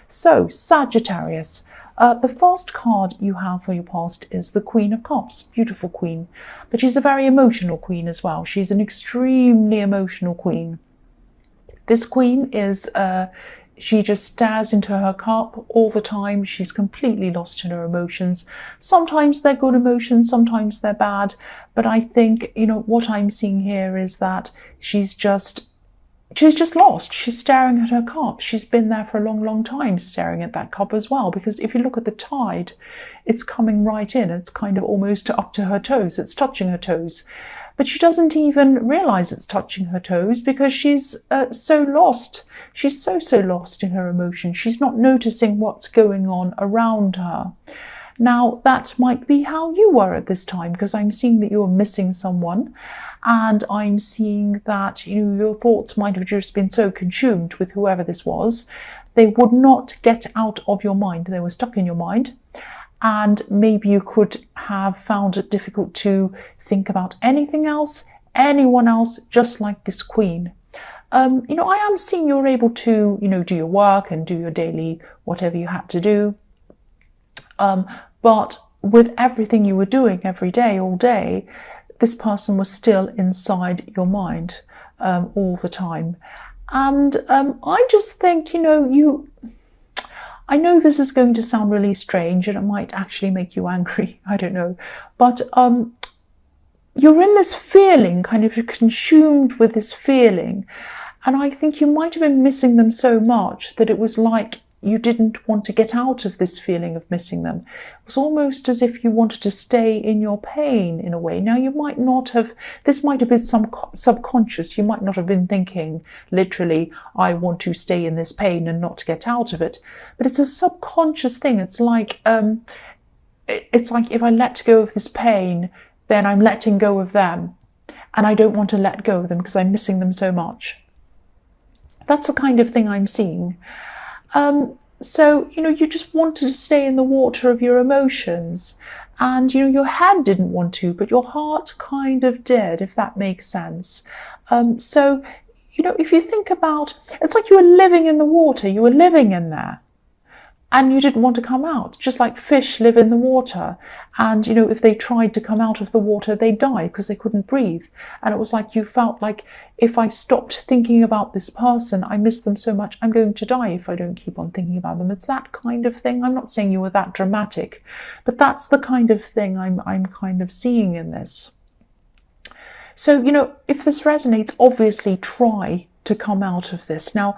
So, Sagittarius. The first card you have for your past is the Queen of Cups. Beautiful queen. But she's a very emotional queen as well. She's an extremely emotional queen. This queen is, she just stares into her cup all the time. She's completely lost in her emotions. Sometimes they're good emotions, sometimes they're bad. But I think, what I'm seeing here is that she's just lost. She's staring at her cup. She's been there for a long, long time staring at that cup as well, because if you look at the tide, it's coming right in. It's kind of almost up to her toes. It's touching her toes. But she doesn't even realize it's touching her toes because she's so lost. She's so lost in her emotion. She's not noticing what's going on around her. Now, that might be how you were at this time, because I'm seeing that you're missing someone, and I'm seeing that your thoughts might have just been so consumed with whoever this was, they would not get out of your mind. They were stuck in your mind, and maybe you could have found it difficult to think about anything else, anyone else, just like this queen. I am seeing you're able to, do your work and do your daily whatever you had to do. But with everything you were doing every day, all day, this person was still inside your mind all the time. And I just think, I know this is going to sound really strange and it might actually make you angry, I don't know. But you're in this feeling, kind of you're consumed with this feeling. And I think you might have been missing them so much that it was like you didn't want to get out of this feeling of missing them. It was almost as if you wanted to stay in your pain in a way. Now, you might not have, this might have been some subconscious. You might not have been thinking literally, I want to stay in this pain and not get out of it. But it's a subconscious thing. It's like if I let go of this pain, then I'm letting go of them. And I don't want to let go of them because I'm missing them so much. That's the kind of thing I'm seeing. So, you just wanted to stay in the water of your emotions, and, your head didn't want to, but your heart kind of did, if that makes sense. So, if you think about, it's like you were living in the water, you were living in there, and you didn't want to come out, just like fish live in the water. And, if they tried to come out of the water, they'd die because they couldn't breathe. And it was like you felt like, if I stopped thinking about this person, I miss them so much, I'm going to die if I don't keep on thinking about them. It's that kind of thing. I'm not saying you were that dramatic, but that's the kind of thing I'm kind of seeing in this. So, if this resonates, obviously try to come out of this. Now,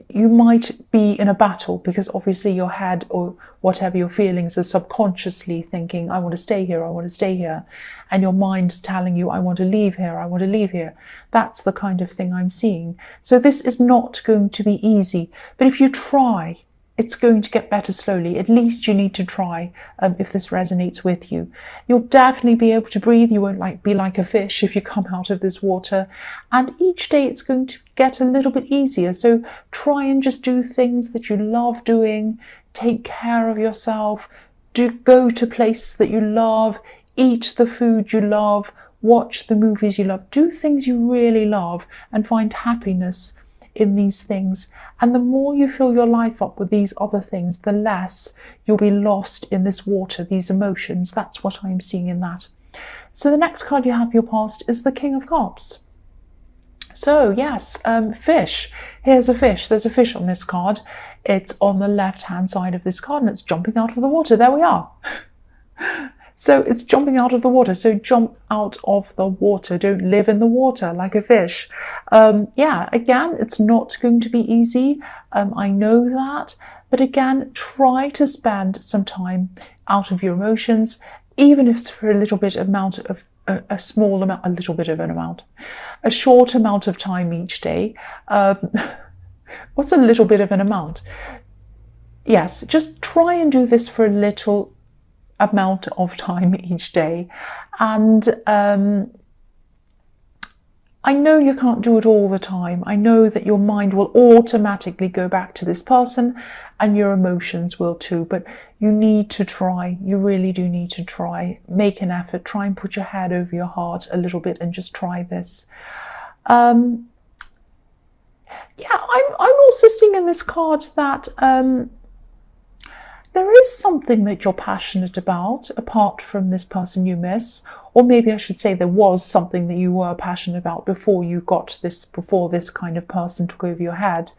you might be in a battle because obviously your head or whatever your feelings are subconsciously thinking, I want to stay here, I want to stay here. And your mind's telling you, I want to leave here, I want to leave here. That's the kind of thing I'm seeing. So this is not going to be easy. But if you try, it's going to get better slowly. At least you need to try if this resonates with you. You'll definitely be able to breathe. You won't be like a fish if you come out of this water. And each day it's going to get a little bit easier. So try and just do things that you love doing. Take care of yourself. Go to places that you love. Eat the food you love. Watch the movies you love. Do things you really love and find happiness in these things. And the more you fill your life up with these other things, the less you'll be lost in this water, these emotions. That's what I'm seeing in that. So the next card you have for your past is the King of Cups. So yes, fish. Here's a fish. There's a fish on this card. It's on the left-hand side of this card and it's jumping out of the water. There we are. So it's jumping out of the water. So jump out of the water. Don't live in the water like a fish. Yeah, again, it's not going to be easy. I know that. But again, try to spend some time out of your emotions, even if it's for a little bit amount of a small amount, a little bit of an amount, a short amount of time each day. What's a little bit of an amount? Yes, just try and do this for a little amount of time each day. And I know you can't do it all the time. I know that your mind will automatically go back to this person and your emotions will too, but you need to try. You really do need to try. Make an effort. Try and put your head over your heart a little bit and just try this. Yeah, I'm also seeing in this card that there is something that you're passionate about apart from this person you miss, or maybe I should say there was something that you were passionate about before this kind of person took over your head.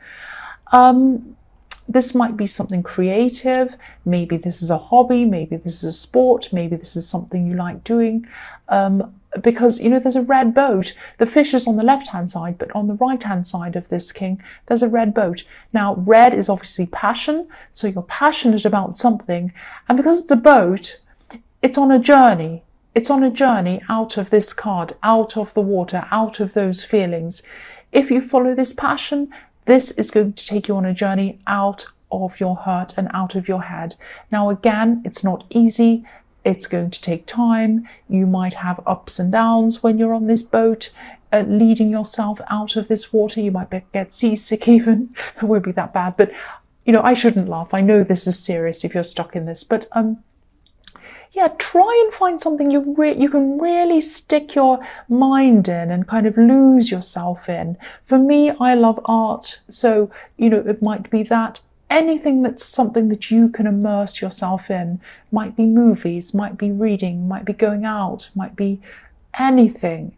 This might be something creative. Maybe this is a hobby. Maybe this is a sport. Maybe this is something you like doing. Because, there's a red boat. The fish is on the left-hand side, but on the right-hand side of this king, there's a red boat. Now, red is obviously passion. So you're passionate about something. And because it's a boat, it's on a journey. It's on a journey out of this card, out of the water, out of those feelings. If you follow this passion, this is going to take you on a journey out of your hurt and out of your head. Now, again, it's not easy. It's going to take time. You might have ups and downs when you're on this boat, leading yourself out of this water. You might get seasick even. It won't be that bad. But, I shouldn't laugh. I know this is serious if you're stuck in this. But, yeah, try and find something you can really stick your mind in and kind of lose yourself in. For me, I love art. So, it might be that. Anything that's something that you can immerse yourself in. Might be movies, might be reading, might be going out, might be anything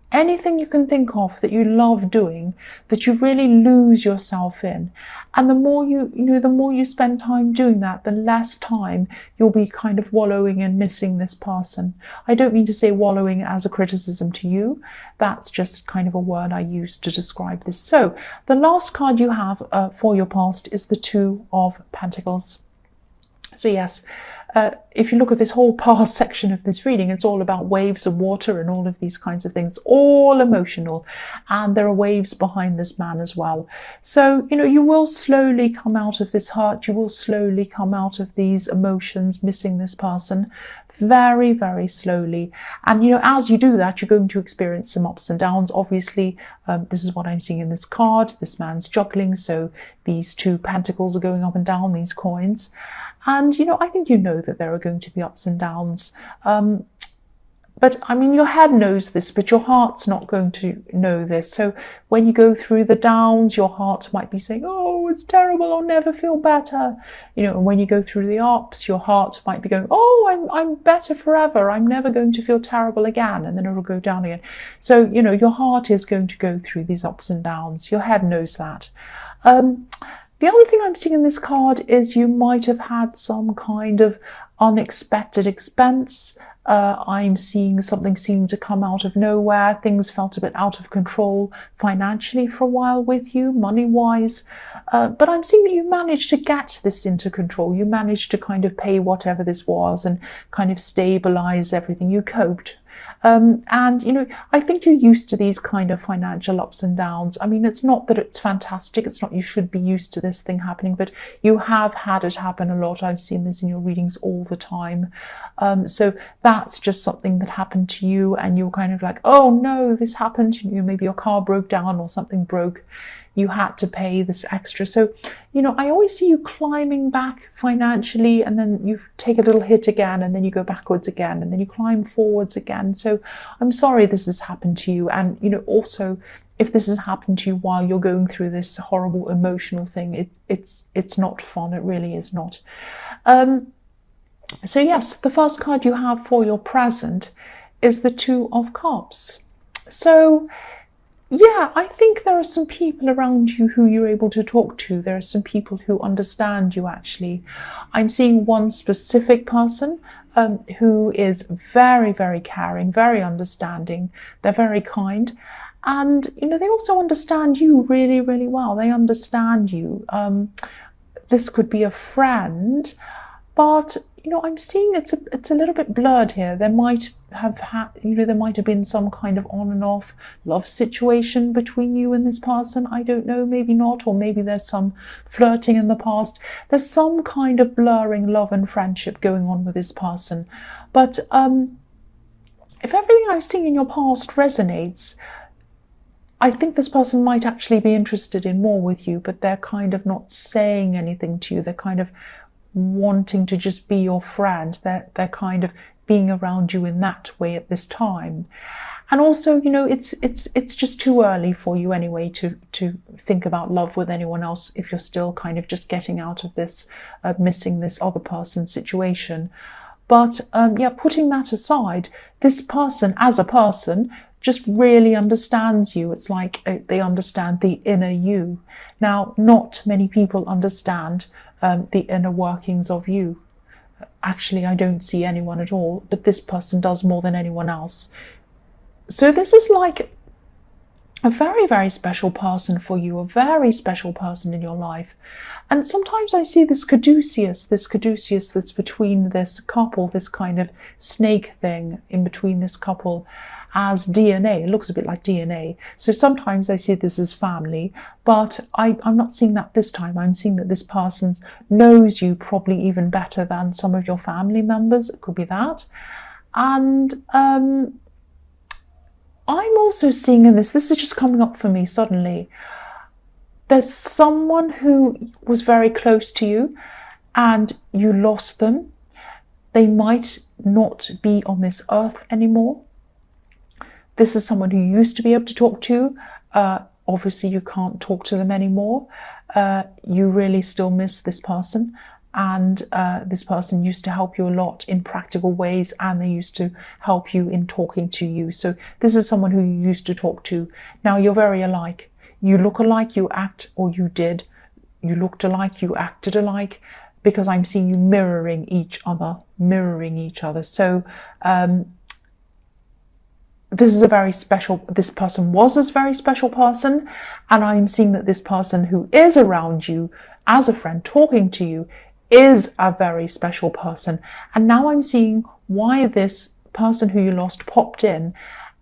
you can think of that you love doing, that you really lose yourself in. And the more the more you spend time doing that, the less time you'll be kind of wallowing and missing this person. I don't mean to say wallowing as a criticism to you. That's just kind of a word I use to describe this. So the last card you have for your past is the Two of Pentacles. So yes, if you look at this whole past section of this reading, it's all about waves of water and all of these kinds of things, all emotional. And there are waves behind this man as well. So, you will slowly come out of this hurt. You will slowly come out of these emotions, missing this person, very, very slowly. And, as you do that, you're going to experience some ups and downs. Obviously, this is what I'm seeing in this card. This man's juggling. So these two pentacles are going up and down, these coins. And, I think that there are going to be ups and downs. But, your head knows this, but your heart's not going to know this. So when you go through the downs, your heart might be saying, oh, it's terrible, I'll never feel better. And when you go through the ups, your heart might be going, oh, I'm better forever. I'm never going to feel terrible again. And then it'll go down again. So, your heart is going to go through these ups and downs. Your head knows that. The other thing I'm seeing in this card is you might have had some kind of unexpected expense. I'm seeing something seem to come out of nowhere. Things felt a bit out of control financially for a while with you, money-wise. But I'm seeing that you managed to get this into control. You managed to kind of pay whatever this was and kind of stabilize everything. You coped. And, I think you're used to these kind of financial ups and downs. It's not that it's fantastic. It's not you should be used to this thing happening, but you have had it happen a lot. I've seen this in your readings all the time. So that's just something that happened to you and you're kind of like, oh no, this happened. Maybe your car broke down or something broke. You had to pay this extra. So, I always see you climbing back financially and then you take a little hit again and then you go backwards again and then you climb forwards again. So I'm sorry this has happened to you. And, also if this has happened to you while you're going through this horrible emotional thing, it's not fun. It really is not. So yes, the first card you have for your present is the Two of Cups. So yeah, I think there are some people around you who you're able to talk to. There are some people who understand you, actually. I'm seeing one specific person who is very, very caring, very understanding. They're very kind. And, they also understand you really, really well. They understand you. This could be a friend, but, I'm seeing it's a little bit blurred here. There might have there might have been some kind of on and off love situation between you and this person. I don't know, maybe not, or maybe there's some flirting in the past. There's some kind of blurring love and friendship going on with this person. But if everything I've seen in your past resonates, I think this person might actually be interested in more with you, but they're kind of not saying anything to you. They're kind of wanting to just be your friend. They're kind of being around you in that way at this time. And also, you know, it's just too early for you anyway to think about love with anyone else if you're still kind of just getting out of this missing this other person situation. But yeah, putting that aside, this person as a person just really understands you. It's like they understand the inner you. Now, not many people understand the inner workings of you. Actually, I don't see anyone at all, but this person does more than anyone else. So this is like a very, very special person for you, a very special person in your life. And sometimes I see this caduceus that's between this couple, this kind of snake thing in between this couple, as DNA. It looks a bit like DNA. So sometimes I see this as family, but I'm not seeing that this time. I'm seeing that this person knows you probably even better than some of your family members. It could be that. And I'm also seeing in this is just coming up for me suddenly. There's someone who was very close to you and you lost them. They might not be on this earth anymore. This is someone who you used to be able to talk to. Obviously, you can't talk to them anymore. You really still miss this person. And this person used to help you a lot in practical ways, and they used to help you in talking to you. So this is someone who you used to talk to. Now you're very alike. You look alike, you act, or you did. You looked alike, you acted alike, because I'm seeing you mirroring each other. So this person was a very special person, and I'm seeing that this person who is around you as a friend talking to you is a very special person. And now I'm seeing why this person who you lost popped in.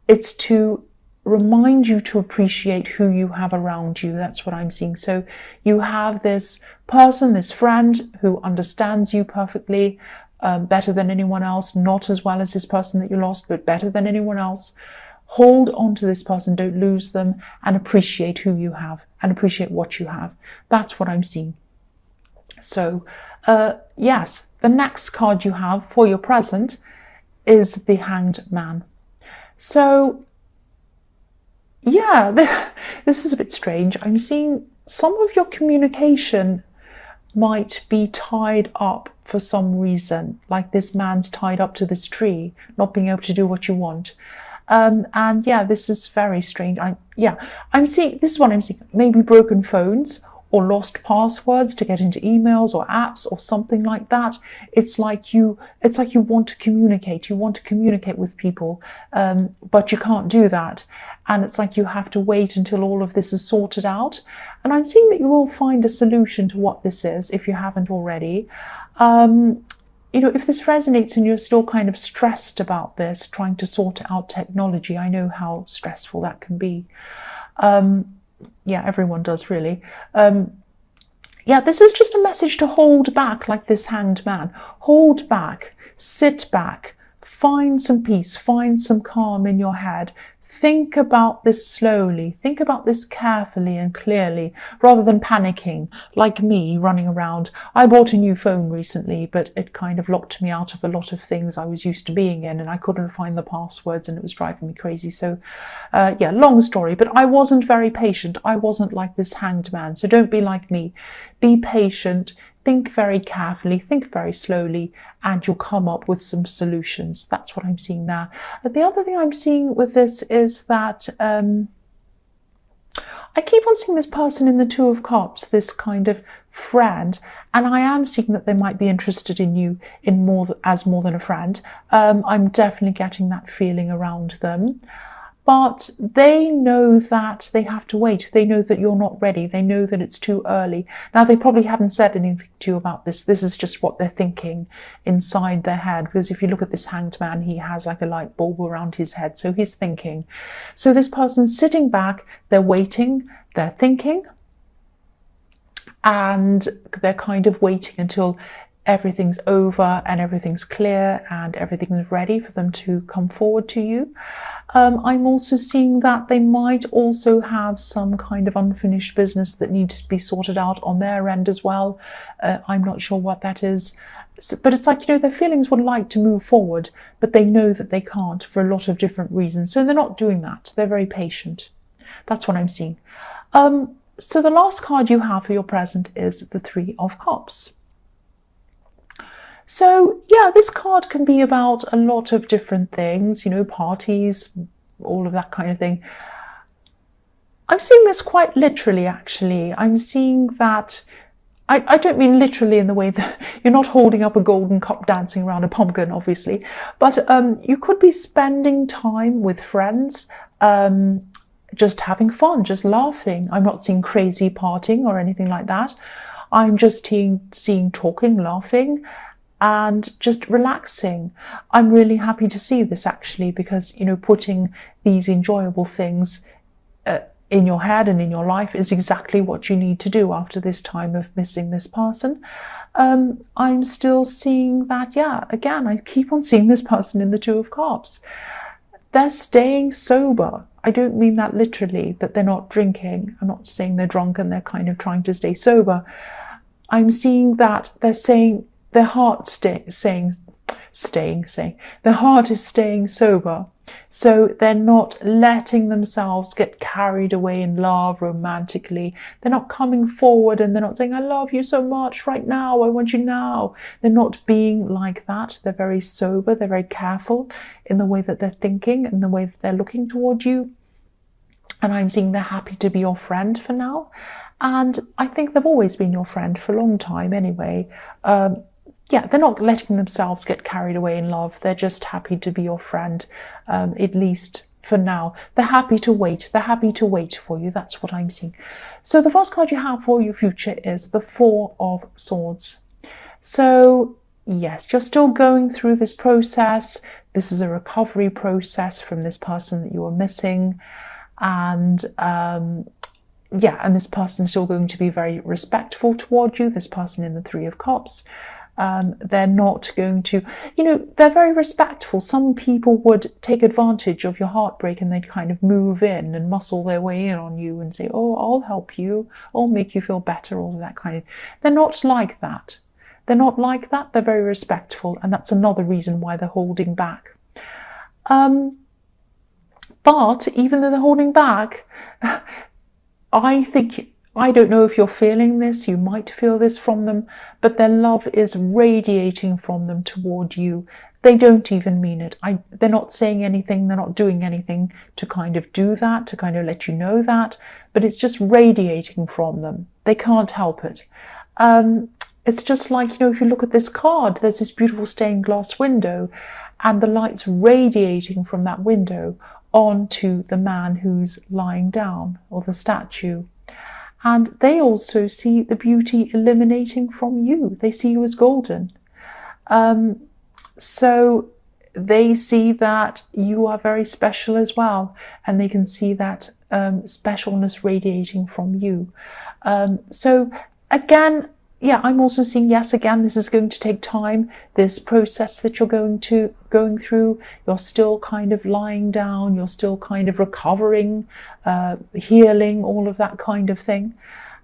It's to remind you to appreciate who you have around you. That's what I'm seeing. So you have this person, this friend who understands you perfectly, better than anyone else, not as well as this person that you lost, but better than anyone else. Hold on to this person, don't lose them, and appreciate who you have and appreciate what you have. That's what I'm seeing. So yes, the next card you have for your present is the Hanged Man. So yeah, this is a bit strange. I'm seeing some of your communication might be tied up for some reason, like this man's tied up to this tree, not being able to do what you want. And yeah, this is very strange. I'm seeing, this is what I'm seeing, maybe broken phones or lost passwords to get into emails or apps or something like that. It's like you want to communicate. You want to communicate with people, but you can't do that. And it's like you have to wait until all of this is sorted out. And I'm seeing that you will find a solution to what this is if you haven't already. You know, if this resonates and you're still kind of stressed about this, trying to sort out technology, I know how stressful that can be. Yeah, everyone does really. Yeah, this is just a message to hold back, like this Hanged Man. Hold back, sit back, find some peace, find some calm in your head. Think about this slowly, think about this carefully and clearly, rather than panicking, like me running around. I bought a new phone recently, but it kind of locked me out of a lot of things I was used to being in, and I couldn't find the passwords and it was driving me crazy. So yeah, long story, but I wasn't very patient. I wasn't like this Hanged Man. So don't be like me. Be patient. Think very carefully, think very slowly, and you'll come up with some solutions. That's what I'm seeing there. The other thing I'm seeing with this is that I keep on seeing this person in the Two of Cups, this kind of friend, and I am seeing that they might be interested in you in more than a friend. I'm definitely getting that feeling around them. But they know that they have to wait. They know that you're not ready. They know that it's too early. Now, they probably haven't said anything to you about this. This is just what they're thinking inside their head. Because if you look at this Hanged Man, he has like a light bulb around his head. So he's thinking. So this person's sitting back. They're waiting. They're thinking. And they're kind of waiting until everything's over and everything's clear and everything's ready for them to come forward to you. I'm also seeing that they might also have some kind of unfinished business that needs to be sorted out on their end as well. I'm not sure what that is. But it's like, their feelings would like to move forward, but they know that they can't for a lot of different reasons. So they're not doing that. They're very patient. That's what I'm seeing. So the last card you have for your present is the Three of Cups. So yeah, this card can be about a lot of different things, parties, all of that kind of thing. I'm seeing this quite literally, actually. I'm seeing that, I don't mean literally in the way that you're not holding up a golden cup dancing around a pumpkin, obviously, but you could be spending time with friends, just having fun, just laughing. I'm not seeing crazy partying or anything like that. I'm just seeing talking, laughing, and just relaxing. I'm really happy to see this, actually, because, putting these enjoyable things in your head and in your life is exactly what you need to do after this time of missing this person. I'm still seeing that, yeah, again, I keep on seeing this person in the Two of Cups. They're staying sober. I don't mean that literally, that they're not drinking. I'm not saying they're drunk and they're kind of trying to stay sober. I'm seeing that they're saying their heart their heart is staying sober. So they're not letting themselves get carried away in love romantically. They're not coming forward and they're not saying, I love you so much right now, I want you now. They're not being like that. They're very sober. They're very careful in the way that they're thinking and the way that they're looking toward you. And I'm seeing they're happy to be your friend for now. And I think they've always been your friend for a long time anyway. Yeah, they're not letting themselves get carried away in love. They're just happy to be your friend, at least for now. They're happy to wait. They're happy to wait for you. That's what I'm seeing. So the first card you have for your future is the Four of Swords. So yes, you're still going through this process. This is a recovery process from this person that you are missing. And yeah, and this person is still going to be very respectful toward you, this person in the Three of Cups. They're not going to, they're very respectful. Some people would take advantage of your heartbreak and they'd kind of move in and muscle their way in on you and say, oh, I'll help you, I'll make you feel better, all of that kind of. They're not like that. They're not like that. They're very respectful, and that's another reason why they're holding back. But even though they're holding back, I don't know if you're feeling this, you might feel this from them, but their love is radiating from them toward you. They don't even mean it. They're not saying anything, they're not doing anything to kind of do that, to kind of let you know that, but it's just radiating from them. They can't help it. It's just like, if you look at this card, there's this beautiful stained glass window, and the light's radiating from that window onto the man who's lying down, or the statue. And they also see the beauty emanating from you. They see you as golden. So they see that you are very special as well. And they can see that specialness radiating from you. So again, yeah, I'm also seeing, yes, again, this is going to take time. This process that you're going through, you're still kind of lying down, you're still kind of recovering, healing, all of that kind of thing.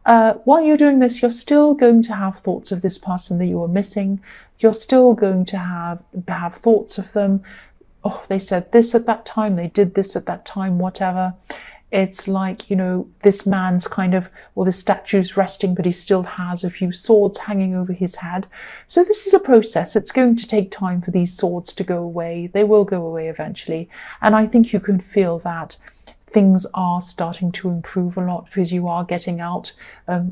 While you're doing this, you're still going to have thoughts of this person that you are missing. You're still going to have thoughts of them. Oh, they said this at that time, they did this at that time, whatever. It's like, this man's kind of, or the statue's resting, but he still has a few swords hanging over his head. So this is a process. It's going to take time for these swords to go away. They will go away eventually. And I think you can feel that things are starting to improve a lot because you are getting out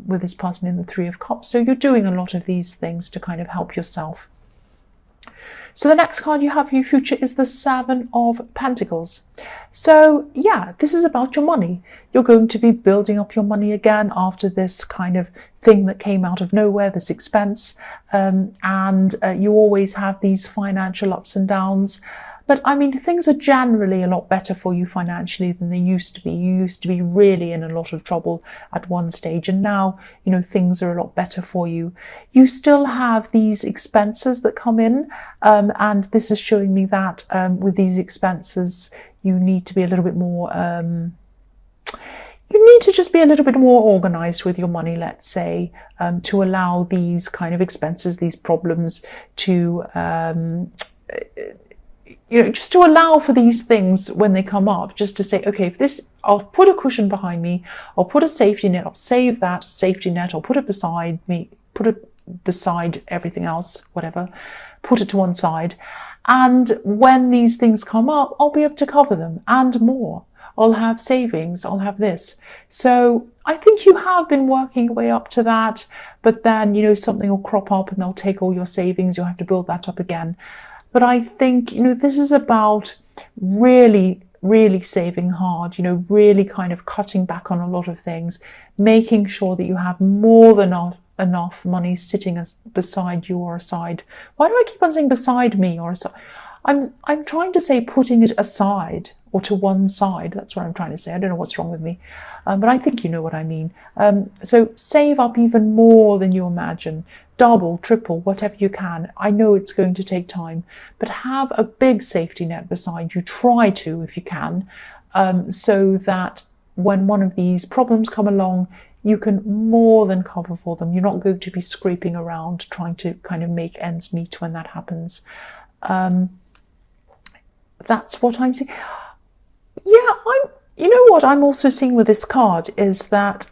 with this person in the Three of Cups. So you're doing a lot of these things to kind of help yourself. So the next card you have for your future is the Seven of Pentacles. So yeah, this is about your money. You're going to be building up your money again after this kind of thing that came out of nowhere, this expense. And you always have these financial ups and downs. But I mean, things are generally a lot better for you financially than they used to be. You used to be really in a lot of trouble at one stage, and now, you know, things are a lot better for you. You still have these expenses that come in, and this is showing me that with these expenses, you need to be a little bit more you need to just be a little bit more organized with your money, let's say, to allow these kind of expenses, these problems to, you know, just to allow for these things when they come up, just to say, okay, if this, I'll put a cushion behind me, I'll put a safety net, I'll save that safety net, I'll put it beside me, put it beside everything else, whatever, put it to one side. And when these things come up, I'll be able to cover them and more. I'll have savings, I'll have this. So I think you have been working your way up to that, but then, you know, something will crop up and they'll take all your savings, you'll have to build that up again. But I think, you know, this is about really, really saving hard, you know, really kind of cutting back on a lot of things, making sure that you have more than enough money sitting beside you or aside. Why do I keep on saying beside me or aside? I'm trying to say putting it aside or to one side. That's what I'm trying to say. I don't know what's wrong with me, but I think you know what I mean. So save up even more than you imagine. Double, triple, whatever you can. I know it's going to take time, but have a big safety net beside you. Try to, if you can, so that when one of these problems come along, you can more than cover for them. You're not going to be scraping around trying to kind of make ends meet when that happens. That's what I'm seeing. Yeah, you know what I'm also seeing with this card is that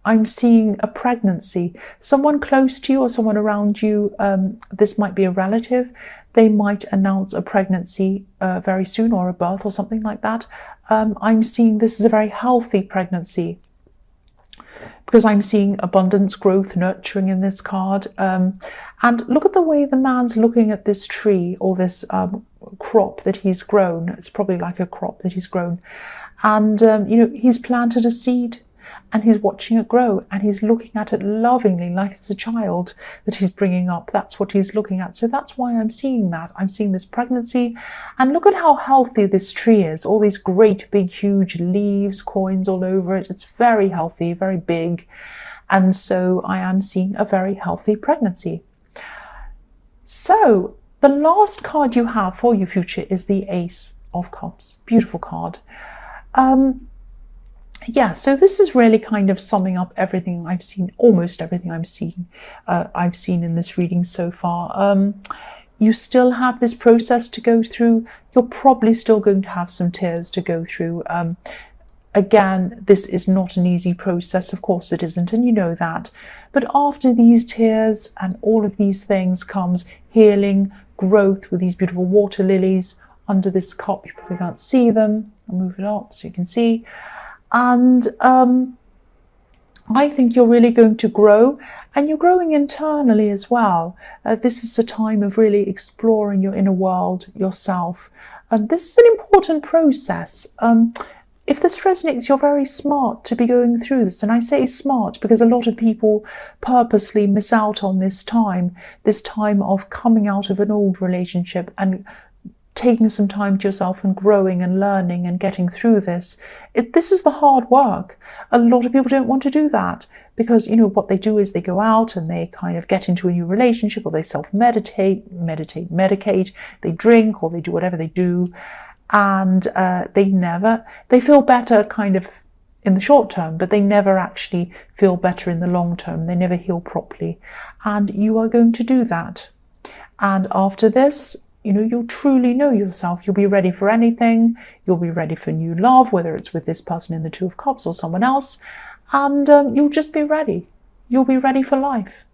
I'm seeing a pregnancy. Someone close to you or someone around you, this might be a relative, they might announce a pregnancy very soon, or a birth or something like that. I'm seeing this is a very healthy pregnancy, because I'm seeing abundance, growth, nurturing in this card. And look at the way the man's looking at this tree or this crop that he's grown. It's probably like a crop that he's grown. And, you know, he's planted a seed and he's watching it grow and he's looking at it lovingly, like it's a child that he's bringing up. That's what he's looking at. So that's why I'm seeing that. I'm seeing this pregnancy, and look at how healthy this tree is. All these great big huge leaves, coins all over it. It's very healthy, very big. And so I am seeing a very healthy pregnancy. So the last card you have for your future is the Ace of Cups. Beautiful card. Yeah, so this is really kind of summing up everything I've seen, almost everything I've seen in this reading so far. You still have this process to go through. You're probably still going to have some tears to go through. Again, this is not an easy process. Of course it isn't, and you know that. But after these tears and all of these things comes healing, growth with these beautiful water lilies under this cup. You probably can't see them. I'll move it up so you can see. And I think you're really going to grow, and you're growing internally as well. This is a time of really exploring your inner world, yourself. And this is an important process. If this resonates, you're very smart to be going through this. And I say smart because a lot of people purposely miss out on this time of coming out of an old relationship and taking some time to yourself and growing and learning and getting through this. This is the hard work. A lot of people don't want to do that because, you know, what they do is they go out and they kind of get into a new relationship, or they medicate, they drink, or they do whatever they do. And they feel better kind of in the short term, but they never actually feel better in the long term. They never heal properly. And you are going to do that. And after this, you know, you'll truly know yourself. You'll be ready for anything. You'll be ready for new love, whether it's with this person in the Two of Cups or someone else. And you'll just be ready. You'll be ready for life.